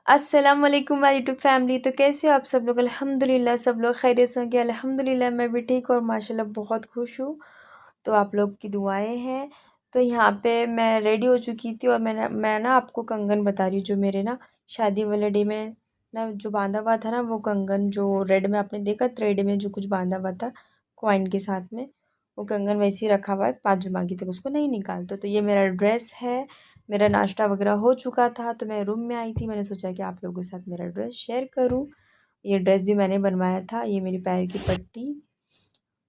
अस्सलाम वालेकुम my YouTube family. तो कैसे हो आप सब लोग? अल्हम्दुलिल्लाह सब लोग खैरियत से होंगे। अल्हम्दुलिल्लाह मैं भी ठीक और माशाल्लाह बहुत खुश हूँ। तो आप लोग की दुआएं हैं। तो यहाँ पे मैं रेडी हो चुकी थी और मैं ना आपको कंगन बता रही हूँ जो मेरे ना शादी वाले डे में ना जो बांधा हुआ था ना, वो कंगन जो रेड में आपने देखा थ्रेड में जो कुछ बांधा हुआ था कॉइन के साथ में, वो कंगन वैसे ही रखा हुआ है 5 जुमा की तक, उसको नहीं निकालते। तो ये मेरा ड्रेस है। मेरा नाश्ता वगैरह हो चुका था तो मैं रूम में आई थी। मैंने सोचा कि आप लोगों के साथ मेरा ड्रेस शेयर करूं। ये ड्रेस भी मैंने बनवाया था। ये मेरी पैर की पट्टी।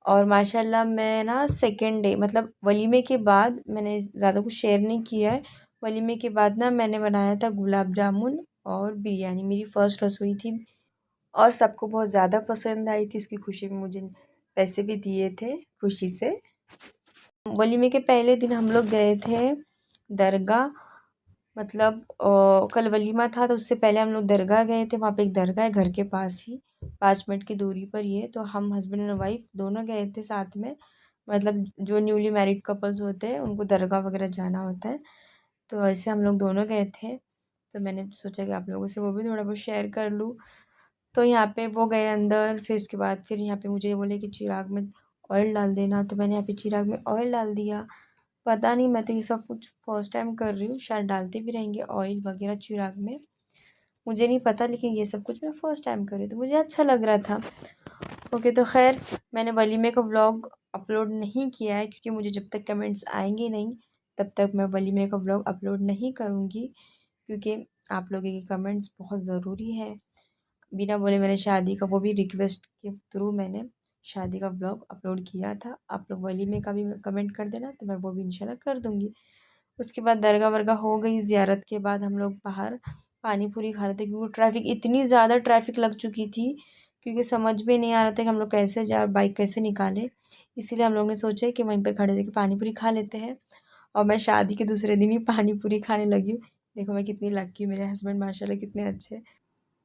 और माशाल्लाह मैं ना सेकेंड डे मतलब वलीमे के बाद मैंने ज़्यादा कुछ शेयर नहीं किया है। वलीमे के बाद ना मैंने बनाया था गुलाब जामुन और बिरयानी। मेरी फ़र्स्ट रसोई थी और सबको बहुत ज़्यादा पसंद आई थी। उसकी खुशी में मुझे पैसे भी दिए थे खुशी से। वलीमे के पहले दिन हम लोग गए थे दरगाह। मतलब कल वलीमा था तो उससे पहले हम लोग दरगाह गए थे। वहाँ पे एक दरगाह है घर के पास ही, 5 मिनट की दूरी पर ही है। तो हम हस्बैंड एंड वाइफ दोनों गए थे साथ में। मतलब जो न्यूली मैरिड कपल्स होते हैं उनको दरगाह वगैरह जाना होता है, तो ऐसे हम लोग दोनों गए थे। तो मैंने सोचा कि आप लोगों से वो भी थोड़ा बहुत शेयर कर लूँ। तो यहाँ पे वो गए अंदर, फिर उसके बाद फिर यहाँ पे मुझे बोले कि चिराग में ऑयल डाल देना। तो मैंने यहाँ पे चिराग में ऑयल डाल दिया। पता नहीं, मैं तो ये सब कुछ फर्स्ट टाइम कर रही हूँ, शायद डालते भी रहेंगे ऑयल वगैरह चिराग में, मुझे नहीं पता। लेकिन ये सब कुछ मैं फ़र्स्ट टाइम कर रही हूँ तो मुझे अच्छा लग रहा था। ओके, तो खैर मैंने वलीमे का व्लॉग अपलोड नहीं किया है क्योंकि मुझे जब तक कमेंट्स आएंगे नहीं तब तक मैं वलीमे का व्लॉग अपलोड नहीं करूँगी, क्योंकि आप लोगों के कमेंट्स बहुत ज़रूरी है। बिना बोले मैंने शादी का, वो भी रिक्वेस्ट के थ्रू मैंने शादी का ब्लॉग अपलोड किया था। आप लोग वलीमे का भी कमेंट कर देना तो मैं वो भी इंशाल्लाह कर दूँगी। उसके बाद दरगाह वरगाह हो गई। ज़ियारत के बाद हम लोग बाहर पानी पूरी खा रहे थे क्योंकि ट्रैफ़िक, इतनी ज़्यादा ट्रैफ़िक लग चुकी थी क्योंकि समझ में नहीं आ रहा था कि हम लोग कैसे जाए, बाइक कैसे निकालें। इसीलिए हम लोग ने सोचा कि वहीं पर खड़े रह के पानी पूरी खा लेते हैं। और मैं शादी के दूसरे दिन ही पानी पूरी खाने लगी हूँ। देखो मैं कितनी लकी हूँ, मेरे हस्बैंड माशाल्लाह कितने अच्छे हैं।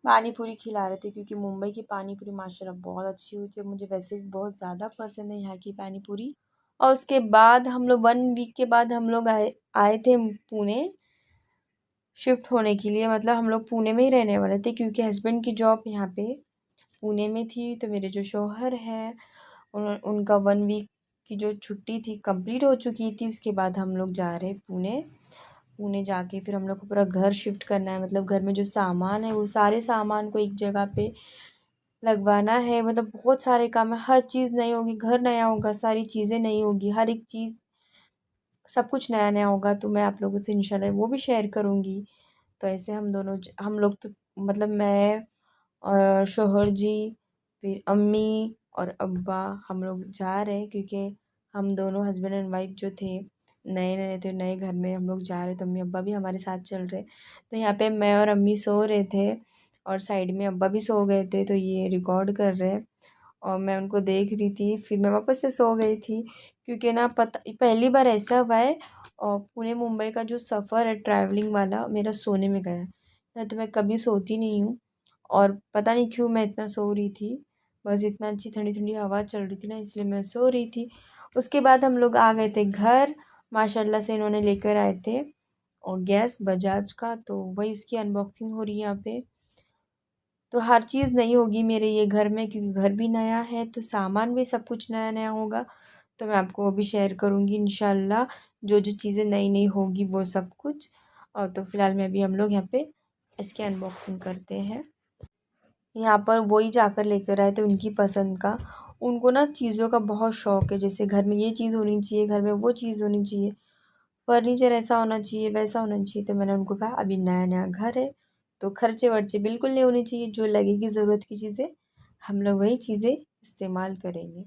पानी पूरी खिला रहे थे क्योंकि मुंबई की पानी पूरी माशाल्लाह बहुत अच्छी हुई थी और मुझे वैसे भी बहुत ज़्यादा पसंद है यहाँ की पानी पूरी। और उसके बाद हम लोग 1 वीक के बाद हम लोग आए आए थे पुणे शिफ्ट होने के लिए। मतलब हम लोग पुणे में ही रहने वाले थे क्योंकि हस्बैंड की जॉब यहाँ पे पुणे में थी। तो मेरे जो शौहर हैं उनका 1 वीक की जो छुट्टी थी कंप्लीट हो चुकी थी। उसके बाद हम लोग जा रहे पुणे। पुणे जाके फिर हम लोग को पूरा घर शिफ्ट करना है। मतलब घर में जो सामान है वो सारे सामान को एक जगह पे लगवाना है। मतलब बहुत सारे काम है, हर चीज़ नई होगी, घर नया होगा, सारी चीज़ें नई होगी, हर एक चीज़ सब कुछ नया नया होगा। तो मैं आप लोगों से इंशाल्लाह वो भी शेयर करूँगी। तो ऐसे हम लोग तो मतलब मैं और शौहर जी, फिर अम्मी और अब्बा, हम लोग जा रहे हैं क्योंकि हम दोनों हस्बैंड एंड वाइफ जो थे नए नए थे, नए घर में हम लोग जा रहे, तो अम्मी अब्बा भी हमारे साथ चल रहे। तो यहाँ पे मैं और अम्मी सो रहे थे और साइड में अब्बा भी सो गए थे, तो ये रिकॉर्ड कर रहे हैं और मैं उनको देख रही थी। फिर मैं वापस से सो गई थी क्योंकि ना पता पहली बार ऐसा हुआ है और पुणे मुंबई का जो सफ़र है ट्रैवलिंग वाला मेरा सोने में गया है। नहीं तो मैं कभी सोती नहीं हूँ और पता नहीं क्यों मैं इतना सो रही थी। बस इतना अच्छी ठंडी ठंडी हवा चल रही थी ना, इसलिए मैं सो रही थी। उसके बाद हम लोग आ गए थे घर। माशाल्लाह से इन्होंने लेकर आए थे और गैस बजाज का, तो वही उसकी अनबॉक्सिंग हो रही है यहाँ पे। तो हर चीज़ नई होगी मेरे ये घर में क्योंकि घर भी नया है, तो सामान भी सब कुछ नया नया होगा। तो मैं आपको वो भी शेयर करूँगी इंशाल्लाह, जो जो चीज़ें नई नई होगी वो सब कुछ। और तो फ़िलहाल मैं अभी हम लोग यहाँ पे इसकी अनबॉक्सिंग करते हैं। यहाँ पर वही जाकर लेकर आए थे उनकी पसंद का। उनको ना चीज़ों का बहुत शौक़ है, जैसे घर में ये चीज़ होनी चाहिए, घर में वो चीज़ होनी चाहिए, फर्नीचर ऐसा होना चाहिए, वैसा होना चाहिए। तो मैंने उनको कहा अभी नया नया घर है तो खर्चे वर्चे बिल्कुल नहीं होने चाहिए, जो लगेगी ज़रूरत की चीज़ें हम लोग वही चीज़ें इस्तेमाल करेंगे।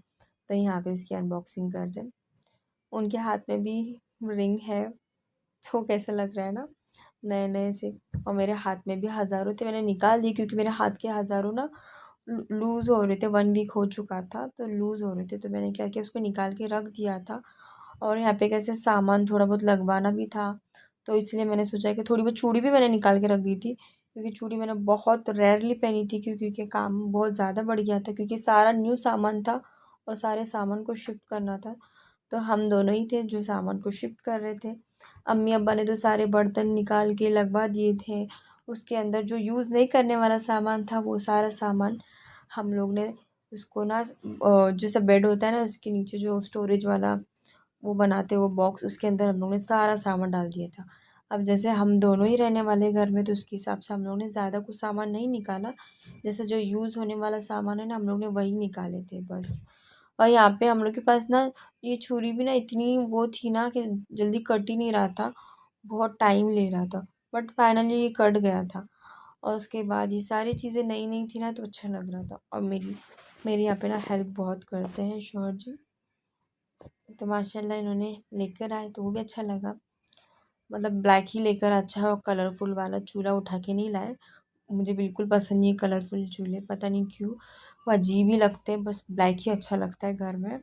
तो यहाँ पे उसकी अनबॉक्सिंग कर रहे हैं। उनके हाथ में भी रिंग है, तो कैसा लग रहा है ना, नए नए से। और मेरे हाथ में भी हज़ारों थे, मैंने निकाल दी क्योंकि मेरे हाथ के हज़ारों ना लूज़ हो रहे थे। 1 वीक हो चुका था तो लूज़ हो रहे थे, तो मैंने क्या किया उसको निकाल के रख दिया था। और यहाँ पे कैसे सामान थोड़ा बहुत लगवाना भी था, तो इसलिए मैंने सोचा कि थोड़ी बहुत चूड़ी भी मैंने निकाल के रख दी थी क्योंकि चूड़ी मैंने बहुत रेयरली पहनी थी क्योंकि काम बहुत ज़्यादा बढ़ गया था क्योंकि सारा न्यू सामान था और सारे सामान को शिफ्ट करना था। तो हम दोनों ही थे जो सामान को शिफ्ट कर रहे थे। अम्मी अब्बा ने तो सारे बर्तन निकाल के लगवा दिए थे उसके अंदर जो यूज़ नहीं करने वाला सामान था वो सारा सामान हम लोग ने उसको ना जैसे बेड होता है ना उसके नीचे जो स्टोरेज वाला वो बनाते वो बॉक्स उसके अंदर हम लोग ने सारा सामान डाल दिया था। अब जैसे हम दोनों ही रहने वाले घर में तो उसके हिसाब से हम लोग ने ज़्यादा कुछ सामान नहीं निकाला। जैसे जो यूज़ होने वाला सामान है ना हम लोग ने वही निकाले थे बस। और यहाँ पे हम लोग के पास ना ये छुरी भी ना इतनी वो थी ना कि जल्दी कट ही नहीं रहा था, बहुत टाइम ले रहा था, बट फाइनली ये कट गया था। और उसके बाद ये सारी चीज़ें नई नई थी ना तो अच्छा लग रहा था। और मेरी मेरी यहाँ पे ना हेल्प बहुत करते हैं शौहर जी, तो माशाल्लाह इन्होंने लेकर आए तो वो भी अच्छा लगा। मतलब ब्लैक ही लेकर अच्छा और कलरफुल वाला चूल्हा उठा के नहीं लाए। मुझे बिल्कुल पसंद नहीं है कलरफुल चूल्हे, पता नहीं क्यों वो अजीब ही लगते हैं, बस ब्लैक ही अच्छा लगता है घर में।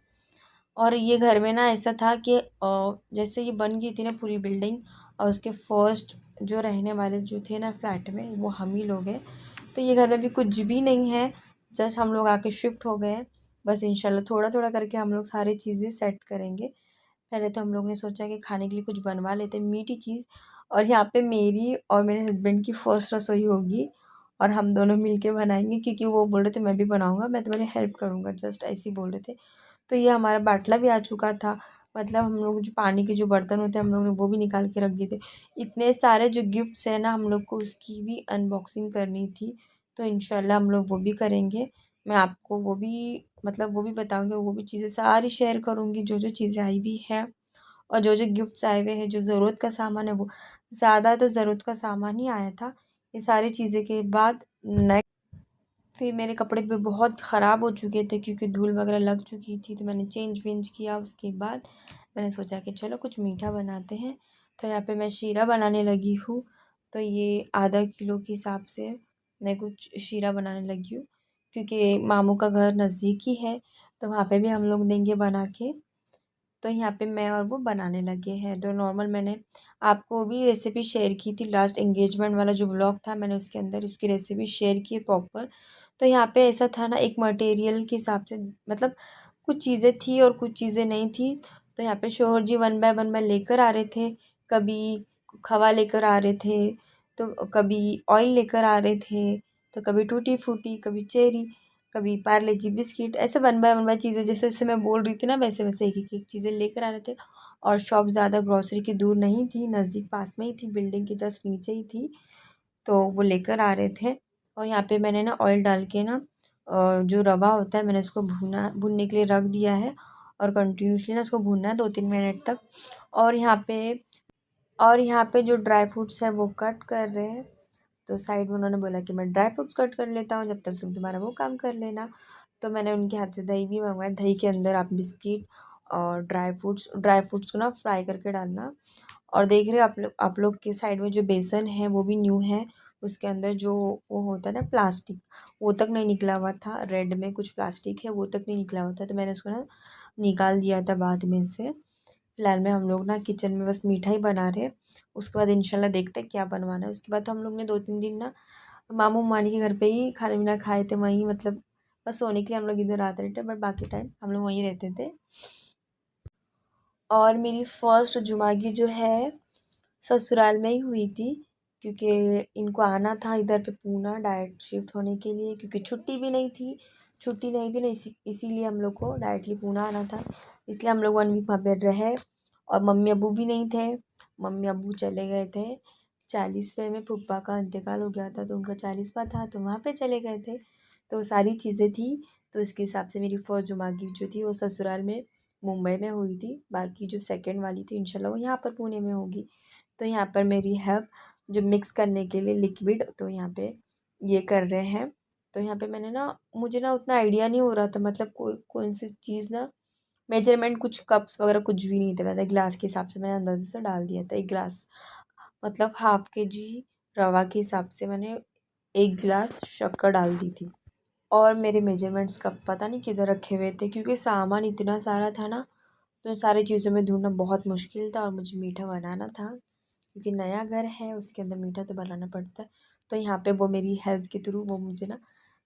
और ये घर में ना ऐसा था कि जैसे ये बन गई थी ना पूरी बिल्डिंग, और उसके फर्स्ट जो रहने वाले जो थे ना फ्लैट में वो हम ही लोग हैं। तो ये घर में भी कुछ भी नहीं है, जस्ट हम लोग आके शिफ्ट हो गए हैं। बस इंशाल्लाह थोड़ा थोड़ा करके हम लोग सारी चीज़ें सेट करेंगे। पहले तो हम लोग ने सोचा कि खाने के लिए कुछ बनवा लेते हैं मीठी चीज़। और यहाँ पे मेरी और मेरे हस्बैंड की फ़र्स्ट रसोई होगी और हम दोनों मिलके बनाएंगे, क्योंकि वो बोल रहे थे मैं भी बनाऊँगा, मैं तुम्हारी हेल्प करूँगा, जस्ट ऐसे ही बोल रहे थे। तो ये हमारा बाटला भी आ चुका था। मतलब हम लोग जो पानी के जो बर्तन होते हैं हम लोग ने वो भी निकाल के रख दिए थे। इतने सारे जो गिफ्ट्स हैं ना हम लोग को उसकी भी अनबॉक्सिंग करनी थी, तो इंशाल्लाह हम लोग वो भी करेंगे। मैं आपको वो भी मतलब वो भी बताऊँगी, वो भी चीज़ें सारी शेयर करूँगी जो जो चीज़ें आई हुई है और जो जो गिफ्ट्स आए हुए हैं। जो ज़रूरत का सामान है वो ज़्यादा तो ज़रूरत का सामान ही आया था। ये सारी चीज़ें के बाद फिर मेरे कपड़े भी बहुत ख़राब हो चुके थे क्योंकि धूल वगैरह लग चुकी थी, तो मैंने चेंज वेंज किया। उसके बाद मैंने सोचा कि चलो कुछ मीठा बनाते हैं। तो यहाँ पे मैं शीरा बनाने लगी हूँ। तो ये आधा किलो के हिसाब से मैं कुछ शीरा बनाने लगी हूँ, क्योंकि मामू का घर नज़दीक ही है तो वहाँ पे भी हम लोग देंगे बना के। तो यहाँ पे मैं और वो बनाने लगे हैं। तो नॉर्मल मैंने आपको भी रेसिपी शेयर की थी, लास्ट एंगेजमेंट वाला जो व्लॉग था मैंने उसके अंदर उसकी रेसिपी शेयर की है प्रॉपर। तो यहाँ पे ऐसा था ना, एक मटेरियल के हिसाब से मतलब कुछ चीज़ें थी और कुछ चीज़ें नहीं थी। तो यहाँ पे शौहर जी वन बाय वन में लेकर आ रहे थे। कभी खवा लेकर आ रहे थे, तो कभी ऑयल लेकर आ रहे थे, तो कभी टूटी फ्रूटी, कभी चेरी, कभी पार्ले जी बिस्किट, ऐसे वन बाय चीज़ें जैसे जैसे मैं बोल रही थी ना वैसे वैसे एक एक चीज़ें लेकर आ रहे थे। और शॉप ज़्यादा ग्रॉसरी की दूर नहीं थी, नज़दीक पास में ही थी, बिल्डिंग के जस्ट नीचे ही थी। तो वो लेकर आ रहे थे। और यहाँ पे मैंने ना ऑयल डाल के ना जो रवा होता है मैंने उसको भूनने के लिए रख दिया है। और कंटिन्यूसली ना उसको भूनना है 2-3 मिनट तक। और यहाँ पे जो ड्राई फ्रूट्स है वो कट कर रहे हैं। तो साइड में उन्होंने बोला कि मैं ड्राई फ्रूट्स कट कर लेता हूँ जब तक तुम तुम्हारा वो काम कर लेना। तो मैंने उनके हाथ से दही भी मंगवाया। दही के अंदर आप बिस्किट और ड्राई फ्रूट्स को ना फ्राई करके डालना। और देख रहे हो आप लोग के साइड में जो बेसन है वो भी न्यू है। उसके अंदर जो वो होता है ना प्लास्टिक, वो तक नहीं निकला हुआ था। रेड में कुछ प्लास्टिक है वो तक नहीं निकला हुआ था, तो मैंने उसको ना निकाल दिया था बाद में से। फिलहाल में हम लोग ना किचन में बस मीठा ही बना रहे हैं। उसके बाद इंशाल्लाह देखते हैं क्या बनवाना है। उसके बाद हम लोग ने 2-3 दिन ना मामू मानी के घर पे ही खाना पीना खाए थे वहीं, मतलब बस सोने के लिए हम लोग इधर आते थे, बट बाकी टाइम हम लोग वहीं रहते थे। और मेरी फर्स्ट जुमागी जो है ससुराल में ही हुई थी, क्योंकि इनको आना था इधर पे पूना डायरेक्ट शिफ्ट होने के लिए, क्योंकि छुट्टी नहीं थी ना, इसीलिए हम लोग को डायरेक्टली पूना आना था। इसलिए हम लोग 1 वीक वहाँ पे रहे। और मम्मी अबू भी नहीं थे, मम्मी अबू चले गए थे 40वें में। फूफा का इंतकाल हो गया था तो उनका 40वां था तो वहाँ पे चले गए थे। तो सारी चीज़ें थी, तो इसके हिसाब से मेरी फर्स्ट जुमागी जो थी वो ससुराल में मुंबई में हुई थी। बाकी जो सेकंड वाली थी इंशाल्लाह वो यहाँ पर पुणे में होगी। तो यहाँ पर मेरी हेल्प जो मिक्स करने के लिए लिक्विड, तो यहाँ पे ये कर रहे हैं। तो यहाँ पे मैंने ना मुझे ना उतना आइडिया नहीं हो रहा था, मतलब कोई कौन सी चीज़ ना मेजरमेंट कुछ कप्स वगैरह कुछ भी नहीं थे। मैंने ग्लास के हिसाब से मैंने अंदाजे से डाल दिया था 1 गिलास, मतलब हाफ के जी रवा के हिसाब से मैंने 1 गिलास शक्कर डाल दी थी। और मेरे मेजरमेंट्स कप पता नहीं किधर रखे हुए थे, क्योंकि सामान इतना सारा था ना, तो सारी चीज़ों में ढूंढना बहुत मुश्किल था। और मुझे मीठा बनाना था क्योंकि नया घर है, उसके अंदर मीठा तो बनाना पड़ता है। तो यहाँ पे वो मेरी हेल्प के थ्रू वो मुझे ना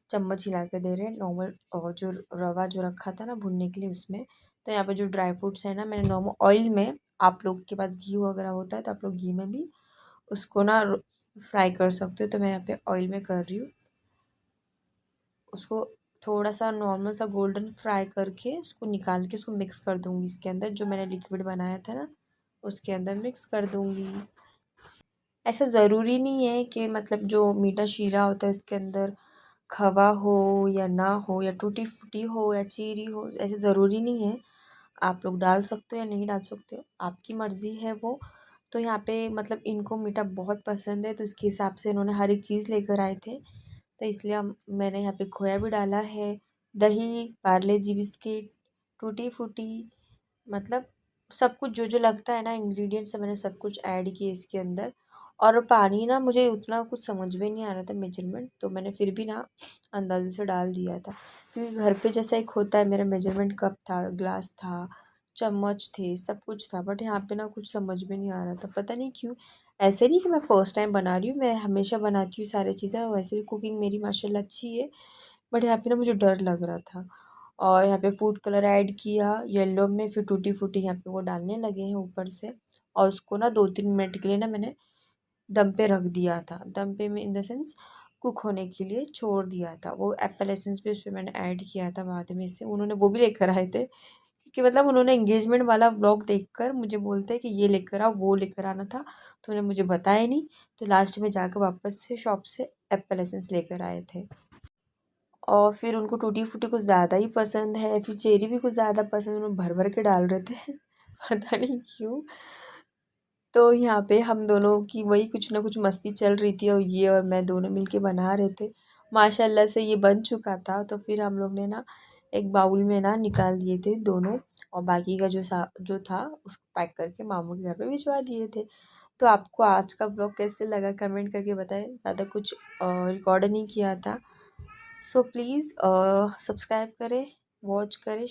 चम्मच हिला के दे रहे हैं नॉर्मल। और जो रवा जो रखा था ना भुनने के लिए उसमें। तो यहाँ पे जो ड्राई फ्रूट्स है ना मैंने नॉर्मल ऑयल में, आप लोग के पास घी वगैरह होता है तो आप लोग घी में भी उसको ना फ्राई कर सकते हो। तो मैं यहाँ पे ऑयल में कर रही हूँ। उसको थोड़ा सा नॉर्मल सा गोल्डन फ्राई करके उसको निकाल के उसको मिक्स कर दूँगी इसके अंदर, जो मैंने लिक्विड बनाया था ना उसके अंदर मिक्स कर दूँगी। ऐसा ज़रूरी नहीं है कि मतलब जो मीठा शीरा होता है इसके अंदर खवा हो या ना हो, या टूटी फूटी हो या चीरी हो, ऐसे ज़रूरी नहीं है। आप लोग डाल सकते हो या नहीं डाल सकते हो, आपकी मर्ज़ी है वो। तो यहाँ पे मतलब इनको मीठा बहुत पसंद है, तो इसके हिसाब से इन्होंने हर एक चीज़ लेकर आए थे। तो इसलिए मैंने यहाँ पे खोया भी डाला है, दही, पार्ले जी बिस्किट, टूटी फूटी, मतलब सब कुछ जो जो लगता है ना इंग्रेडिएंट्स, मैंने सब कुछ ऐड किए इसके अंदर। और पानी ना मुझे उतना कुछ समझ में नहीं आ रहा था मेजरमेंट, तो मैंने फिर भी ना अंदाजे से डाल दिया था, क्योंकि घर पे जैसा एक होता है मेरा मेजरमेंट कप था, ग्लास था, चम्मच थे, सब कुछ था। बट यहाँ पे ना कुछ समझ में नहीं आ रहा था, पता नहीं क्यों। ऐसे नहीं कि मैं फ़र्स्ट टाइम बना रही हूँ, मैं हमेशा बनाती हूँ सारी चीज़ें, वैसे भी कुकिंग मेरी माशाल्लाह अच्छी है। बट यहाँ पे ना मुझे डर लग रहा था। और यहाँ पे फूड कलर ऐड किया येलो में, फिर टूटी फूटी यहाँ पे वो डालने लगे हैं ऊपर से। और उसको ना 2-3 मिनट के लिए ना मैंने दम पे रख दिया था, दम पे में इन द सेंस कुक होने के लिए छोड़ दिया था। वो एप्पल एसेंस भी उस पर मैंने ऐड किया था बाद में से, उन्होंने वो भी लेकर आए थे, कि मतलब उन्होंने एंगेजमेंट वाला व्लॉग देखकर मुझे बोलते हैं कि ये लेकर आओ, वो लेकर आना था, तो उन्होंने मुझे बताया नहीं। तो लास्ट में जाकर वापस से शॉप से एप्पल एसेंस लेकर आए थे। और फिर उनको टूटी फूटी कुछ ज़्यादा ही पसंद है, फिर चेरी भी कुछ ज़्यादा पसंद, उन्होंने भर भर के डाल रहे थे पता नहीं क्यों। तो यहाँ पे हम दोनों की वही कुछ ना कुछ मस्ती चल रही थी, और ये और मैं दोनों मिलके बना रहे थे। माशाल्लाह से ये बन चुका था, तो फिर हम लोग ने ना एक बाउल में ना निकाल दिए थे दोनों, और बाकी का जो था उसको पैक करके मामू के घर पे भिजवा दिए थे। तो आपको आज का ब्लॉग कैसे लगा कमेंट करके बताएं। ज़्यादा कुछ रिकॉर्ड नहीं किया था। सो प्लीज़ सब्सक्राइब करें, वॉच करें,